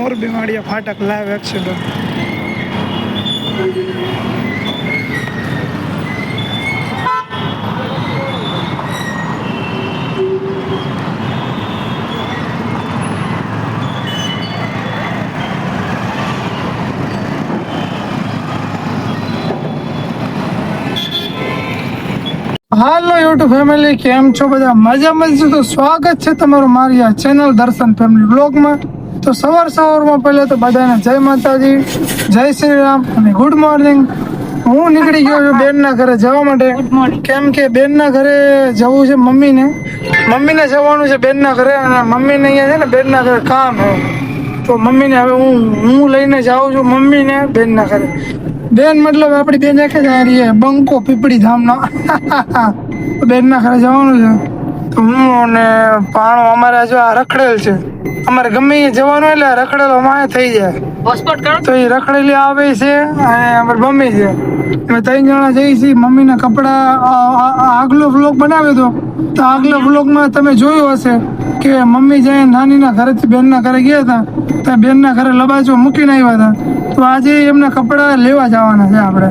મોરબી માળિયા ફાટક live accident. હાલો YouTube family, કેમ છો બધા? મજામાં છો? તો સ્વાગત છે તમારું મારી આ ચેનલ દર્શન ફેમિલી બ્લોગમાં. તો સવારમાં પહેલા તો બધાને જય માતાજી, જય શ્રી રામ અને ગુડ મોર્નિંગ. હું નીકળી ગયો છું બેનના ઘરે જવા માટે, કેમ કે બેનના ઘરે જવું છે મમ્મીને જવાનું છે બેનના ઘરે, અને મમ્મીને અહીંયા છે ને બેનના ઘરે કામ છે. તો મમ્મીને હવે હું લઈને જાઉં છું મમ્મીને બેનના ઘરે. બેન મતલબ આપણી બેન એક જ રહી બંકો પીપળી ધામના. બેનના ઘરે જવાનું છે. તો હું અને પાણો અમારે જો આ રખડેલ છે, અમારે ગમે એ જવાનું એટલે રખડેલો માય થઈ જાય. તો એ રખડેલી આવે છે અને અમારી મમ્મી છે, અમે 3 જણા જઈએ છીએ. મમ્મીના કપડા આગલો વ્લોગ બનાવ્યો હતો, તો આગલા વ્લોગમાં તમે જોયું હશે કે મમ્મી જાય નાનીના ઘરેથી બેનના ઘરે ગયા હતા, ત્યાં બેનના ઘરે લબાચો મૂકીને આવ્યા હતા. તો આજે એમના કપડા લેવા જવાના છે આપણે.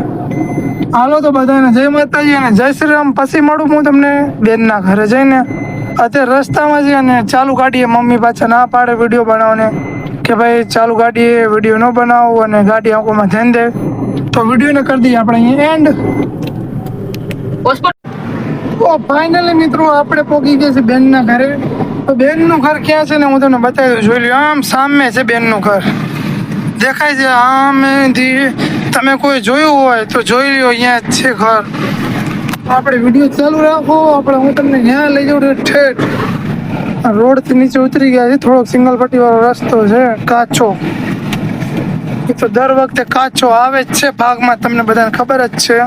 હાલો તો બધાને જય માતાજી અને જય શ્રી રામ. પછી મળું હું તમને બેનના ઘરે જઈને. અત્યારે રસ્તામાં છે અને ચાલુ ગાડીએ મમ્મી પાછા ના પાડે વિડીયો બનાવવાને, કે ભાઈ ચાલુ ગાડીએ વિડીયો ન બનાવો અને ગાડી આંખોમાં ધ્યાન દે. તો વિડીયોને કરી દઈએ આપણે અહીંયા એન્ડ. તો ફાઇનલી મિત્રો આપણે પહોંચી ગયા છે બેનના ઘરે. તો બેનનું ઘર ક્યાં છે ને હું તમને બતાવી દઉં. જોઈ લો, આમ સામે છે બેનનું ઘર, દેખાય છે આમેથી. તમે કોઈ જોયું હોય તો જોઈ લો, અહીંયા જ છે ઘર. આપણે વિડીયો ચાલુ રાખો, હું તમને ત્યાં લઈ જાઉં ઠેઠ. રોડથી નીચે ઉતરી ગયા છે, થોડોક સિંગલ પટ્ટી વાળો રસ્તો છે કાચો. એ તો દર વખતે કાચો આવે જ છે ભાગમાં, તમને બધાને ખબર જ છે.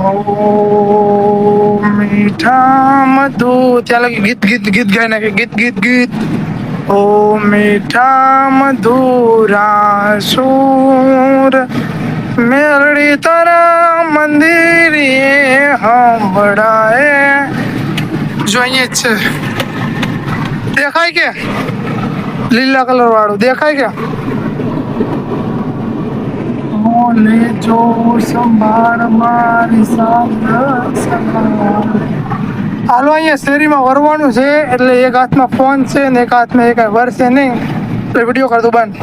ઓ મીઠા મધુ, ત્યાં લગી ગીત ગાય નાખે, ગીત. ઓ મીઠા મધુરા સુર, મેરડી તારા મંદિરે હંભળાએ. જો અહીંયા જ છે, દેખાય કે લીલા કલર વાળું દેખાય કે? લેજો સંભાળ મારી હાલો, અહીંયા શેરીમાં વરવાનું છે, એટલે એક હાથમાં ફોન છે ને એક હાથમાં એક વરસે નહીં, એટલે વિડીયો કરતો બંધ.